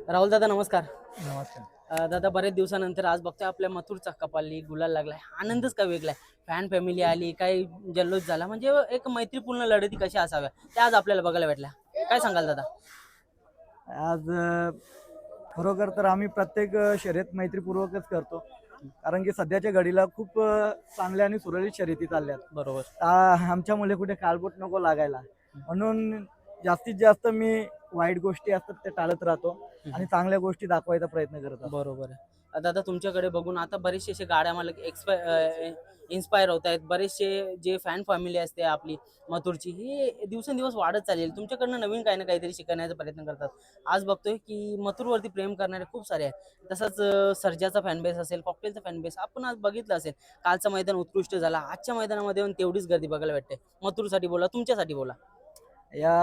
राहुल दादा नमस्कार. नमस्कार. दादा बरेच दिवसानंतर आज बघतोय आपल्या मथुरचा कपाली गुलाल लागलाय. आनंदच काय वेगळा आहे. फॅन फॅमिली आली, काही जल्लोष झाला, म्हणजे एक मैत्रीपूर्ण लढती कशा असाव्या त्या आज आपल्याला बघायला भेटल्या. काय सांगाल दादा? आज खरोखर तर आम्ही प्रत्येक शर्यत मैत्रीपूर्वकच करतो. कारण की सध्याच्या घडीला खूप चांगल्या आणि सुरळीत शर्यती चालल्यात. बरोबर. आमच्या मुले कुठे काळबोट नको लागायला, म्हणून जास्तीत जास्त मी वाईट गोष्टी असतात त्या टाळत राहतो आणि चांगल्या गोष्टी दाखवायचा प्रयत्न करत असतो. बरोबर आहे. दादा तुमच्याकडे बघून आता बरेचसे असे गाड्या मालक इन्स्पायर होत आहेत. बरेचसे जे फॅन फॅमिली असते आपली मथुरची, ही दिवसेंदिवस वाढत चाललेली. तुमच्याकडनं नवीन काही ना काहीतरी शिकण्याचा प्रयत्न करतात. आज बघतोय की मथुरवरती प्रेम करणारे खूप सारे आहेत. तसंच सर्जाचा फॅन बेस असेल, कॉकटेलचा फॅन बेस आपण आज बघितलं असेल. कालचं मैदान उत्कृष्ट झाला. आजच्या मैदानामध्ये पण तेवढीच गर्दी बघायला भेटते. मथुरसाठी बोला, तुमच्यासाठी बोला. या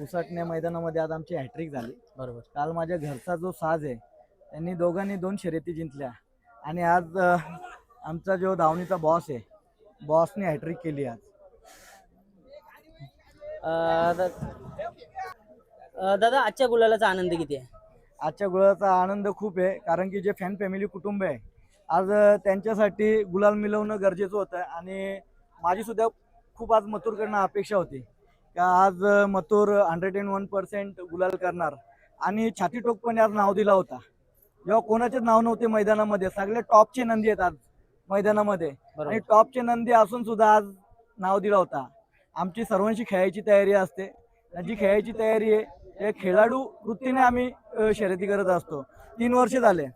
उसटण्या मैदानामध्ये आज आमची हॅट्रिक झाली. बरोबर. काल माझ्या घरचा जो साज आहे त्यांनी दोघांनी 2 शर्यती जिंकल्या आणि आज आमचा जो धावणीचा बॉस आहे, बॉसने हॅट्रिक केली आज. दादा आजच्या गुलालाचा आनंद किती आहे? आजच्या गुलालाचा आनंद खूप आहे, कारण की जे फॅन फॅमिली कुटुंब आहे आज त्यांच्यासाठी गुलाल मिळवणं गरजेचं होतं आणि माझी सुद्धा खूप आज मथुरकडनं अपेक्षा होती का आज मथुर 101% गुलाल करणार आणि छाती टोकपणे आज नाव दिला होता. जेव्हा कोणाचेच नाव नव्हते मैदानामध्ये, सगळे टॉपचे नंदी आहेत आज मैदानामध्ये आणि टॉपचे नंदी असून सुद्धा आज नाव दिला होता. आमची सर्वांची खेळायची तयारी असते, जी खेळायची तयारी आहे ते खेळाडू वृत्तीने आम्ही शर्यती करत असतो. 3 वर्ष झाले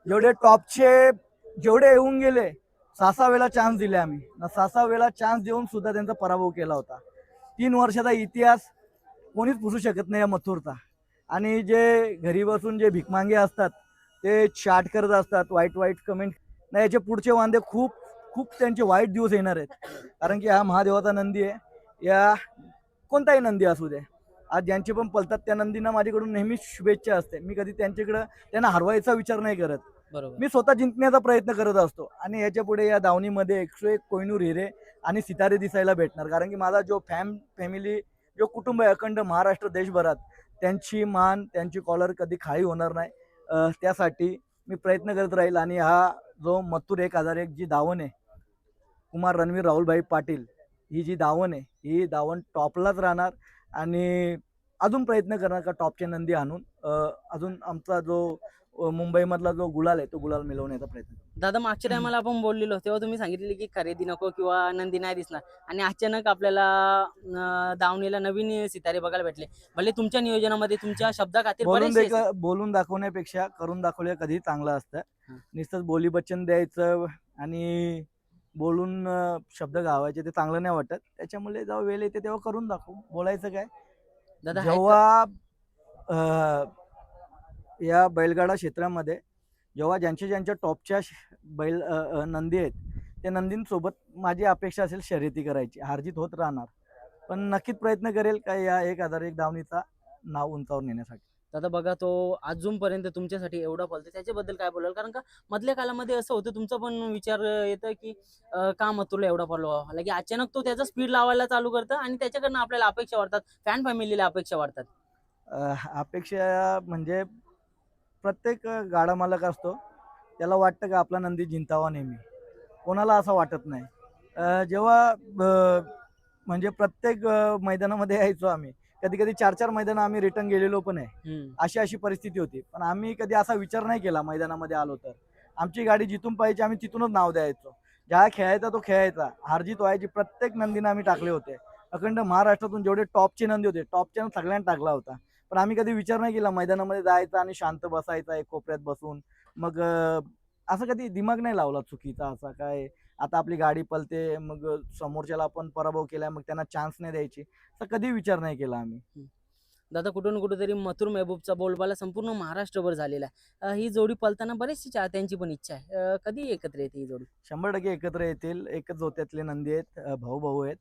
जेवढे टॉपचे जेवढे येऊन गेले 6 वेळा चान्स दिले आम्ही. 6 वेळा चान्स देऊन सुद्धा त्यांचा पराभव केला होता. 3 वर्षाचा इतिहास कोणीच पुसू शकत नाही या मथुरचा. आणि जे घरी बसून जे भिकमांगे असतात ते चाट करत असतात, वाईट वाईट कमेंट नाही, याचे पुढचे वांदे खूप खूप त्यांचे वाईट दिवस येणार आहेत. कारण की हा महादेवाचा नंदी आहे. या कोणताही नंदी असू दे, आज ज्यांचे पण पलतात त्या नंदींना माझ्याकडून नेहमीच शुभेच्छा असते. मी कधी त्यांच्याकडे त्यांना हरवायचा विचार नाही करत. बरोबर. मी स्वतः जिंकण्याचा प्रयत्न करत असतो आणि याच्या पुढे या दावणीमध्ये 101 कोहिनूर हिरे आणि सितारे दिसायला भेटणार. कारण की माझा जो फॅमिली जो कुटुंब आहे अखंड महाराष्ट्र देशभरात, त्यांची मान त्यांची कॉलर कधी खाली होणार नाही. त्यासाठी मी प्रयत्न करत राहील आणि हा जो मथुर 1001 जी दावण आहे, कुमार रणवीर राहुलभाई पाटील, ही जी दावण आहे ही दावण टॉपलाच राहणार आणि अजून प्रयत्न करणार का टॉपचे नंदी आणून अजून आमचा जो मुंबईमधला जो गुलाल आहे तो गुलाल मिळवण्याचा प्रयत्न. दादा मागच्या टायमाला आपण बोललेलो तेव्हा तुम्ही सांगितले की खरेदी नको किंवा नंदी नाही दिसणार, आणि अचानक आपल्याला दावणीला नवीन सितारे बघायला भेटले. भले तुमच्या नियोजनामध्ये तुमच्या शब्दाखातीर बरेचसे बोलून दाखवण्यापेक्षा करून दाखवले कधी चांगलं असतं. हं. नुसतंच बोली बच्चन द्यायचं आणि बोलून शब्द गावायचे ते चांगलं नाही वाटत. त्याच्यामुळे जेव्हा वेळ येते तेव्हा करून दाखवू. बोलायचं काय दादा जेव्हा या बैलगाडा क्षेत्रामध्ये जेव्हा ज्यांच्या टॉपच्या बैल नंदी आहेत त्या नंदींसोबत माझी अपेक्षा असेल शर्यती करायची. हारजीत होत राहणार, पण नक्कीच प्रयत्न करेल का या 1001 दावणीचा नाव उंचावर नेण्यासाठी. दादा बघा, तो अजूनपर्यंत तुमच्यासाठी एवढा पळतो त्याच्याबद्दल काय बोलाल? कारण का मधल्या काळामध्ये असं होतं, तुमचा पण विचार येतं की का मथुरला एवढा पळवावा, लगे अचानक तो त्याचा स्पीड लावायला चालू करतं आणि त्याच्याकडनं आपल्याला अपेक्षा वाढतात, फॅन फॅमिलीला अपेक्षा वाढतात. अपेक्षा म्हणजे प्रत्येक गाडा मालक असतो त्याला वाटतं का आपला नंदी जिंकावा नेहमी, कोणाला असं वाटत नाही. जेव्हा म्हणजे प्रत्येक मैदानामध्ये यायचो आम्ही, कधी कधी 4-4 मैदान आम्ही रिटर्न गेलेलो पण आहे. अशी परिस्थिती होती, पण आम्ही कधी असा विचार नाही केला मैदानामध्ये आलो तर आमची गाडी जिथून पाहिजे आम्ही तिथूनच नाव द्यायचो. ज्या खेळायचा तो खेळायचा, हारजीत व्हायची प्रत्येक नंदीनं आम्ही टाकले होते. अखंड महाराष्ट्रातून जेवढे टॉपचे नंदी होते टॉपच्या सगळ्यांना टाकला होता. पण आम्ही कधी विचार नाही केला मैदानामध्ये जायचा आणि शांत बसायचा एक कोपऱ्यात बसून. मग असं कधी दिमाग नाही लावला चुकीचा असा काय आता आपली गाडी पलते मग समोरच्याला आपण पराभव केलाय मग त्यांना चान्स नाही द्यायची, असा कधी विचार नाही केला आम्ही. दादा कुठून कुठेतरी मथुर महबूबचा बोलबाला संपूर्ण महाराष्ट्रभर झालेला आहे. ही जोडी पळताना बरेचशी चाहत्यांची पण इच्छा आहे. कधी एकत्र येते ही जोडी? 100% एकत्र येतील. एकच जोत्यातले नंदी आहेत, भाऊ भाऊ आहेत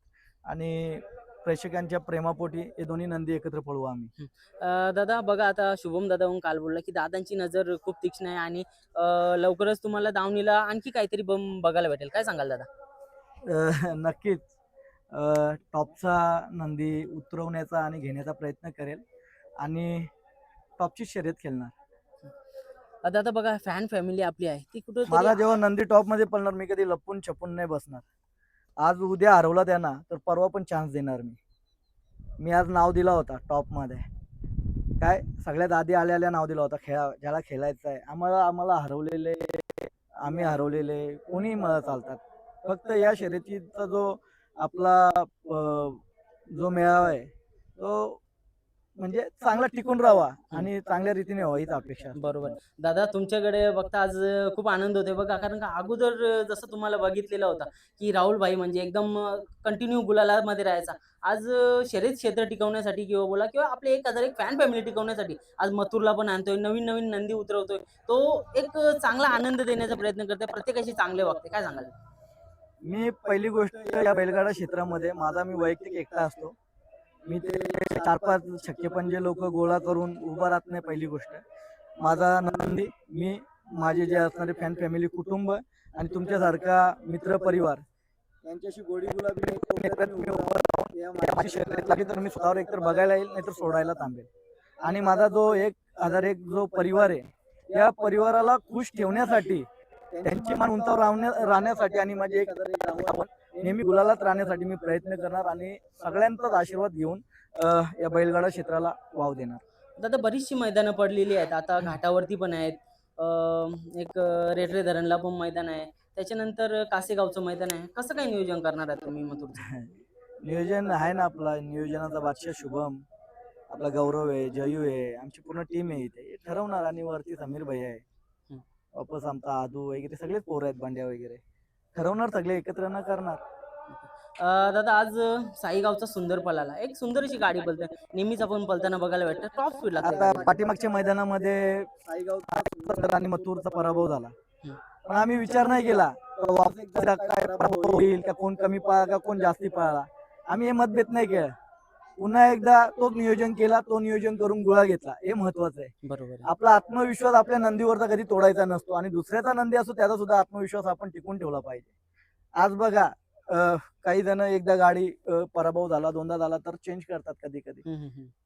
आणि प्रेक्षकांच्या प्रेमापोटी हे दोन्ही नंदी एकत्र पळवू आम्ही. दादा बघा, आता शुभम दादा काल बोलला की दादांची नजर खूप तीक्ष्ण आहे आणि लवकरच तुम्हाला दावणीला आणखी काहीतरी बम बघायला भेटेल. काय सांगाल दादा? नक्कीच टॉपचा नंदी उतरवण्याचा आणि घेण्याचा प्रयत्न करेल आणि टॉपची शर्यत खेळणार. आता बघा फॅन फॅमिली आपली आहे ती कुठं मला जेव्हा नंदी टॉप मध्ये पळणार मी कधी लपून छपून नाही बसणार. आज उद्या हरवला त्यांना तर परवा पण चान्स देणार मी आज नाव दिला होता टॉप मध्ये. काय सगळ्यात आधी आल्या नाव दिला होता ज्याला खेळायचं आहे. आम्हाला हरवलेले आम्ही हरवलेले कोणी मला चालतात. फक्त या शर्यतीचा जो आपला जो मेळावा आहे तो म्हणजे चांगला टिकून राहावा आणि चांगल्या रीतीने व्हावा हीच अपेक्षा असते. बरोबर. दादा तुमच्याकडे बघता आज खूप आनंद होतोय बघा, कारण का अगोदर जसं तुम्हाला बघितलेलं होतं की राहुल भाई म्हणजे एकदम कंटिन्यू गुलालामध्ये राहायचा. आज शर्यत क्षेत्र टिकवण्यासाठी किंवा बोला किंवा आपले एक फॅन फॅमिली टिकवण्यासाठी आज मथुरला पण आणतोय, नवीन नवीन नंदी उतरवतोय. तो एक चांगला आनंद देण्याचा प्रयत्न करतोय, प्रत्येकाशी चांगले वागते. काय सांगाल? मी पहिली गोष्ट या बैलगाडा क्षेत्रामध्ये माझा मी वैयक्तिक एकटा असतो. मी ते 4-5 शक्यपंजे लोक गोळा करून उभा राहत नाही. पहिली गोष्ट माझा नंदी मी माझे जे असणारे फॅन फॅमिली कुटुंब आणि तुमच्यासारखा मित्र परिवार यांच्याशी गोडी गुलाबी माझी शर्यत लागली तर मी स्वतःवर एकतर बघायला येईल नाहीतर सोडायला थांबेल. आणि माझा जो 1,001 जो परिवार आहे या परिवाराला खुश ठेवण्यासाठी त्यांची मान उंचावर राहण्यासाठी आणि माझे 1,001 नेहमी गुलालात राहण्यासाठी मी प्रयत्न करणार आणि सगळ्यांचाच आशीर्वाद घेऊन या बैलगाडा क्षेत्राला वाव देणार. आता बरीचशी मैदानं पडलेली आहेत. आता घाटावरती पण आहेत. एक रेटरे धरणला पण मैदान आहे. त्याच्यानंतर कासेगावचं मैदान आहे. कसं काय नियोजन करणार आहे तुम्ही मथुरचं? नियोजन आहे ना आपला नियोजनाचा बादशाह शुभम, आपला गौरव आहे, जयू आहे, आमची पूर्ण टीम आहे इथे. हे ठरवणार आणि वरती समीर भैया आहे, वापस आमचा आदू वगैरे सगळेच पोरं आहेत, बांड्या वगैरे ठरवणार, सगळे एकत्र न करणार. दादा आज साईगावचा सुंदर पळाला. एक सुंदर अशी गाडी पळते. नेहमीच आपण पळताना बघायला भेटतं. टॉप स्पीड आता लागते. पाठीमागच्या मैदानामध्ये साईगावचा आणि मथुरचा पराभव झाला, पण आम्ही विचार नाही केला काय पराभव होईल का, कोण कमी पळा का कोण जास्ती पळाला. आम्ही हे मतभेद नाही केलं. पुन्हा एकदा तोच नियोजन केला, तो नियोजन करून गुळा घेतला. हे महत्वाचं आहे. बरोबर. आपला आत्मविश्वास आपल्या नंदीवरचा कधी तोडायचा नसतो आणि दुसऱ्याचा नंदी असतो त्याचा सुद्धा आत्मविश्वास आपण टिकून ठेवला पाहिजे. आज बघा काही जण एकदा गाडी पराभव झाला, दोनदा झाला तर चेंज करतात कधी कधी,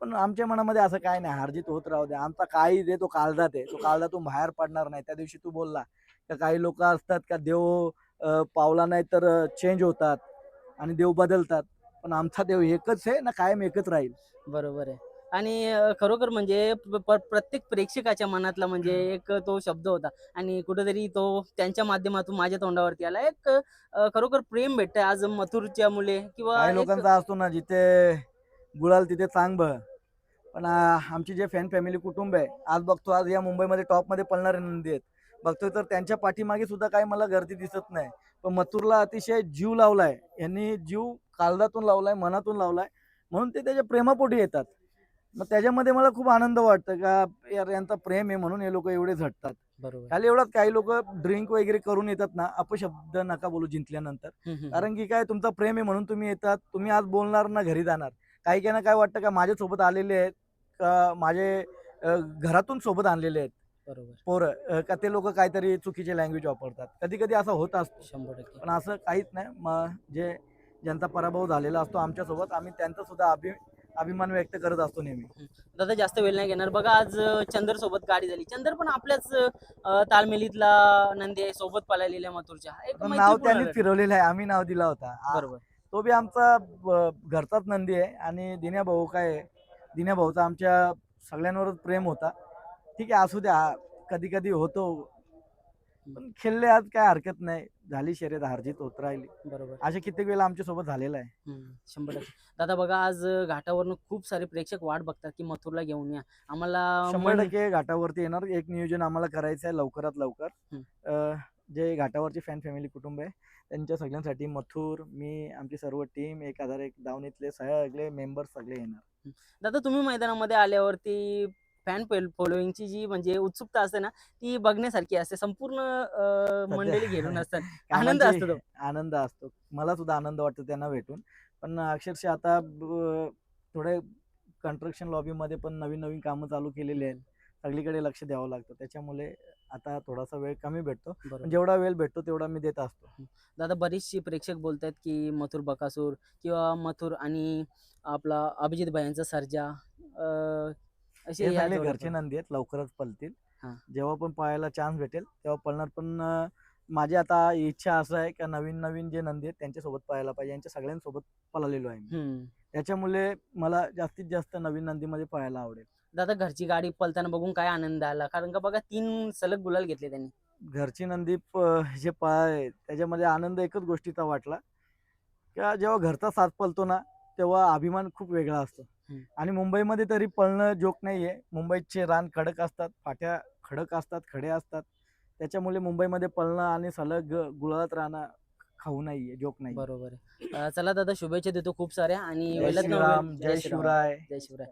पण आमच्या मनामध्ये असं काय नाही. हारजीत होत राहू दे. आमचा काही दे तो काळजात आहे, तो काळजातून बाहेर पडणार नाही. त्या दिवशी तू बोलला का काही लोक असतात का देव पावला नाही तर चेंज होतात आणि देव बदलतात, पण आमचा देव एकच आहे ना, कायम एकच राहील. बरोबर आहे. आणि खरोखर म्हणजे प्रत्येक प्रेक्षकाच्या मनातला म्हणजे एक तो शब्द होता आणि कुठेतरी तो त्यांच्या माध्यमातून माझ्या तोंडावरती आला. एक खरोखर प्रेम भेटतंय आज मथुरच्या मुले किंवा काही एक लोकांचा असतो ना जिथे गुलाल तिथे चांग, पण आमची जे फॅन फॅमिली कुटुंब आहे आज बघतो, आज या मुंबईमध्ये टॉपमध्ये पळणारे नंदी आहेत बघतोय, तर त्यांच्या पाठीमागे सुद्धा काही मला गर्दी दिसत नाही. पण मथुरला अतिशय जीव लावलाय यांनी, जीव काळजातून लावलाय, मनातून लावलाय, म्हणून ते त्याच्या प्रेमापोटी येतात. मग त्याच्यामध्ये मला खूप आनंद वाटतं का यार यांचा प्रेम आहे म्हणून हे लोक एवढे झटतात. बरोबर. खाली एवढाच काही लोक ड्रिंक वगैरे करून येतात ना, अपशब्द नका बोलू जिंकल्यानंतर, कारण की काय तुमचा प्रेम आहे म्हणून तुम्ही येतात. तुम्ही आज बोलणार ना घरी जाणार. काही काहींना काय वाटतं का माझ्यासोबत आलेले आहेत का माझे घरातून सोबत आणलेले आहेत बरोबर. पोरं का ते लोक काहीतरी चुकीचे लँग्वेज वापरतात. कधी कधी असं होत असतं, 100%. पण असं काहीच नाही. मग ज्यांचा पराभव झालेला असतो आमच्यासोबत, आम्ही त्यांचा सुद्धा अभिमान व्यक्त करत असतो नेहमी. दादा जास्त वेळ नाही घेणार. बघा आज चंदर सोबत गाडी झाली. चंदर पण आपल्याच तालमेलीतला नंदी आहे, सोबत पळालेल्या मथुरच्या. एक पण नाव मैत्रीपूर्ण त्यांनीच लढत. फिरवलेलं आहे, आम्ही नाव दिला होता. बरोबर. तो बी आमचा घरचाच नंदी आहे आणि दिन्या भाऊ काय, दिन्या भाऊचा आमच्या सगळ्यांवरच प्रेम होता. ठीक आहे असू द्या, कधी कधी होतो, पण खेळले आज काय हरकत नाही. झाली शर्यत, हारजीत होत राहिली. बरोबर. असे कित्येक वेळा आमच्या सोबत झालेलं आहे. 100%. दादा बघा आज घाटावरनं खूप सारे प्रेक्षक वाट बघतात की मथुरला घेऊन या. आम्हाला 100% घाटावरती येणार. एक नियोजन आम्हाला करायचं आहे लवकरात लवकर. जे घाटावरची फॅन फॅमिली कुटुंब आहे त्यांच्या सगळ्यांसाठी मथुर, मी, आमची सर्व टीम, 1,001 दावणीतले सगळे मेंबर सगळे येणार. दादा तुम्ही मैदानामध्ये आल्यावरती फॅन फॉलोईंगची जी म्हणजे उत्सुकता असते ना, ती बघण्यासारखी असते. संपूर्ण मंडळी घेऊन असतात. आनंद असतो तो. आनंद असतो. मला सुद्धा आनंद वाटतो त्यांना भेटून. पण अक्षरशः आता थोडे कन्स्ट्रक्शन लॉबीमध्ये पण नवीन नवीन कामं चालू केलेली आहेत. सगळीकडे लक्ष द्यावं लागतं. त्याच्यामुळे आता थोडासा वेळ कमी भेटतो. पण जेवढा वेळ भेटतो तेवढा मी देत असतो. दादा बरीचशी प्रेक्षक बोलतात की मथुर बकासूर किंवा मथुर आणि आपला अभिजित भाईंचा सर्जा असे हे ह्या चांगले जोड्या घरचे नंदी आहेत, लवकरच पळतील. हा. जेव्हा पण पळायला चान्स भेटेल तेव्हा पळणार. पण माझी आता इच्छा असं आहे का नवीन नवीन जे नंदी आहेत त्यांच्यासोबत पळायला पाहिजे. यांच्या सगळ्यांसोबत पळालेलो आहे मी. हम्म. त्याच्यामुळे मला जास्तीत जास्त नवीन नंदीमध्ये पळायला आवडेल. दादा घरची गाडी पळताना बघून काय आनंद आला, कारण का बघा 3 सलग गुलाल घेतले त्यांनी. घरची नंदी जे पळाले त्याच्यामध्ये आनंद एकच गोष्टीचा वाटला, का जेव्हा घरचा साथ पळतो ना तेव्हा अभिमान खूप वेगळा असतो. हम्म. आणि मुंबईमध्ये तरी पळणं जोक नाहीये. मुंबईचे रान खडक असतात, फाट्या खडक असतात, खडे असतात. त्याच्यामुळे मुंबईमध्ये पळणं आणि सलग गुलालात राहणं खाऊ नाहीये, जोक नाही. बरोबर आहे. चला दादा शुभेच्छा देतो खूप साऱ्या आणि जय वेळात न श्रीराम, वेळ जय शिवराय. जय शिवराय.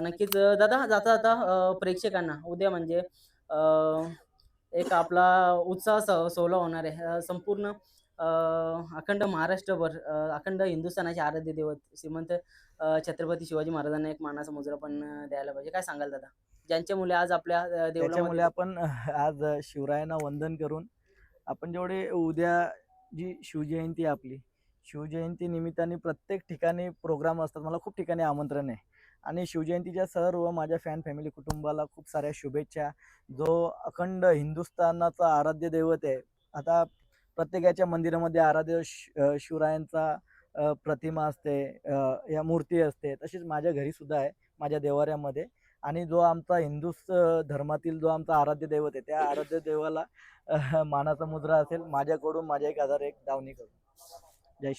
नक्कीच दादा जाता जाता प्रेक्षकांना उद्या म्हणजे एक आपला उत्साह सोहळा होणार आहे. संपूर्ण अखंड महाराष्ट्रभर अखंड हिंदुस्थानाचे आराध्य दैवत श्रीमंत छत्रपती शिवाजी महाराजांना एक मानाचा मुजरा पण द्यायला पाहिजे. काय सांगाल दादा, ज्यांच्यामुळे आज आपल्या त्याच्यामुळे देवळामध्ये आपण आज शिवरायांना वंदन करून आपण जेवढे उद्या जी शिवजयंती आहे आपली, शिवजयंती निमित्ताने प्रत्येक ठिकाणी प्रोग्राम असतात. मला खूप ठिकाणी आमंत्रण आहे आणि शिवजयंतीच्या सर्व माझ्या फॅन फॅमिली कुटुंबाला खूप साऱ्या शुभेच्छा. जो अखंड हिंदुस्थानाचा आराध्य दैवत आहे. आता प्रत्येकाच्या मंदिरामध्ये आराध्य शिवरायांचा प्रतिमा असते, या मूर्ती असते. तशीच माझ्या घरी सुद्धा आहे, माझ्या देवाऱ्यामध्ये. आणि जो आमचा हिंदू धर्मातील जो आमचा आराध्य दैवत आहे त्या आराध्य देवाला मानाचा मुजरा असेल माझ्याकडून, माझ्या 1001 दावणी करून.